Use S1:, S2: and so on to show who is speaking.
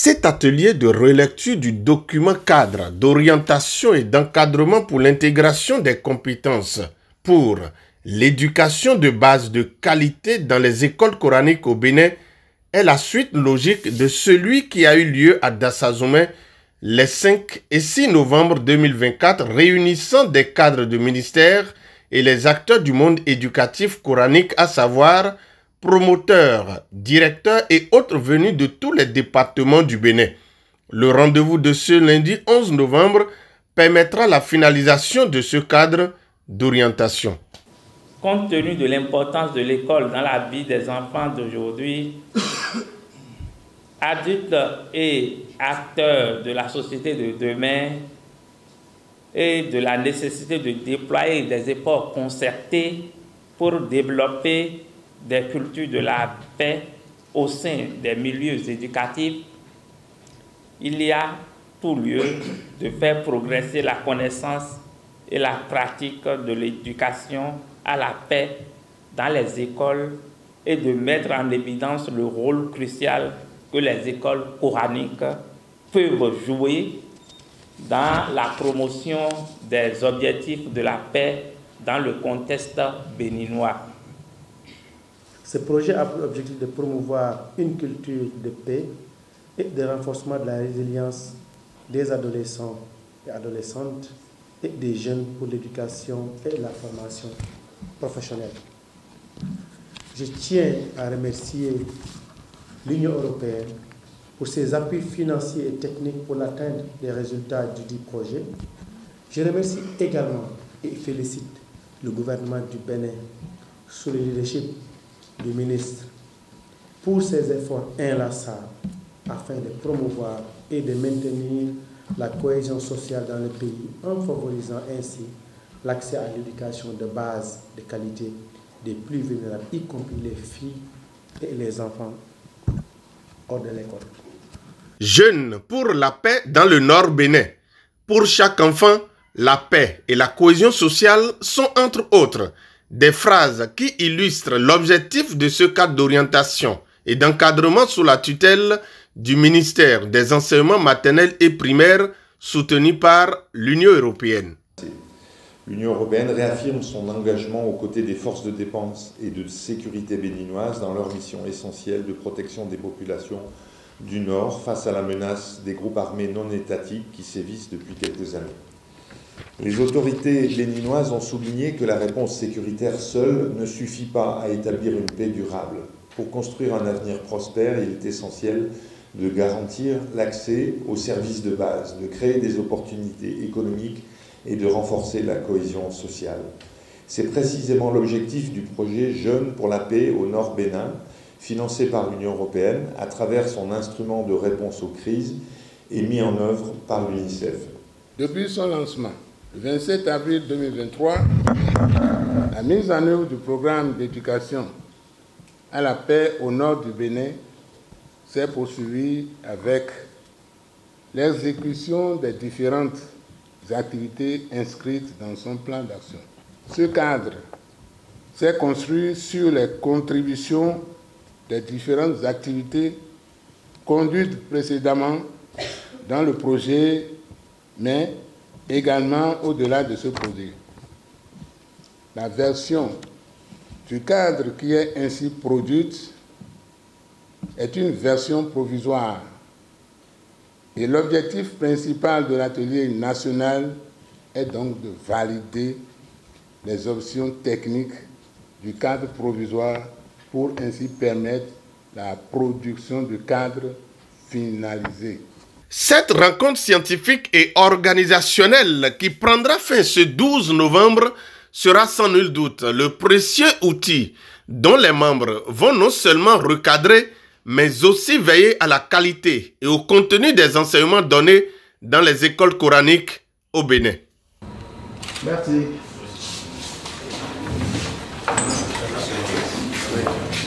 S1: Cet atelier de relecture du document cadre d'orientation et d'encadrement pour l'intégration des compétences pour l'éducation de base de qualité dans les écoles coraniques au Bénin est la suite logique de celui qui a eu lieu à Dassazoumen les 5 et 6 novembre 2024, réunissant des cadres de ministères et les acteurs du monde éducatif coranique, à savoir promoteurs, directeurs et autres venus de tous les départements du Bénin. Le rendez-vous de ce lundi 11 novembre permettra la finalisation de ce cadre d'orientation.
S2: Compte tenu de l'importance de l'école dans la vie des enfants d'aujourd'hui, adultes et acteurs de la société de demain, et de la nécessité de déployer des efforts concertés pour développer des cultures de la paix au sein des milieux éducatifs, il y a tout lieu de faire progresser la connaissance et la pratique de l'éducation à la paix dans les écoles et de mettre en évidence le rôle crucial que les écoles coraniques peuvent jouer dans la promotion des objectifs de la paix dans le contexte béninois.
S3: Ce projet a pour objectif de promouvoir une culture de paix et de renforcement de la résilience des adolescents et adolescentes et des jeunes pour l'éducation et la formation professionnelle. Je tiens à remercier l'Union européenne pour ses appuis financiers et techniques pour l'atteinte des résultats du dit projet. Je remercie également et félicite le gouvernement du Bénin sous le leadership du ministre pour ses efforts inlassables afin de promouvoir et de maintenir la cohésion sociale dans le pays en favorisant ainsi l'accès à l'éducation de base de qualité des plus vulnérables, y compris les filles et les enfants hors de l'école.
S1: Jeunes pour la paix dans le Nord Bénin. Pour chaque enfant, la paix et la cohésion sociale sont entre autres des phrases qui illustrent l'objectif de ce cadre d'orientation et d'encadrement sous la tutelle du ministère des enseignements maternels et primaires soutenu par l'Union européenne.
S4: L'Union européenne réaffirme son engagement aux côtés des forces de défense et de sécurité béninoises dans leur mission essentielle de protection des populations du Nord face à la menace des groupes armés non étatiques qui sévissent depuis quelques années. Les autorités béninoises ont souligné que la réponse sécuritaire seule ne suffit pas à établir une paix durable. Pour construire un avenir prospère, il est essentiel de garantir l'accès aux services de base, de créer des opportunités économiques et de renforcer la cohésion sociale. C'est précisément l'objectif du projet Jeunes pour la paix au Nord Bénin, financé par l'Union européenne à travers son instrument de réponse aux crises et mis en œuvre par l'UNICEF.
S5: Depuis son lancement, le 27 avril 2023, la mise en œuvre du programme d'éducation à la paix au nord du Bénin s'est poursuivie avec l'exécution des différentes activités inscrites dans son plan d'action. Ce cadre s'est construit sur les contributions des différentes activités conduites précédemment dans le projet, mais également au-delà de ce projet. La version du cadre qui est ainsi produite est une version provisoire et l'objectif principal de l'atelier national est donc de valider les options techniques du cadre provisoire pour ainsi permettre la production du cadre finalisé.
S1: Cette rencontre scientifique et organisationnelle qui prendra fin ce 12 novembre sera sans nul doute le précieux outil dont les membres vont non seulement recadrer, mais aussi veiller à la qualité et au contenu des enseignements donnés dans les écoles coraniques au Bénin.
S3: Merci.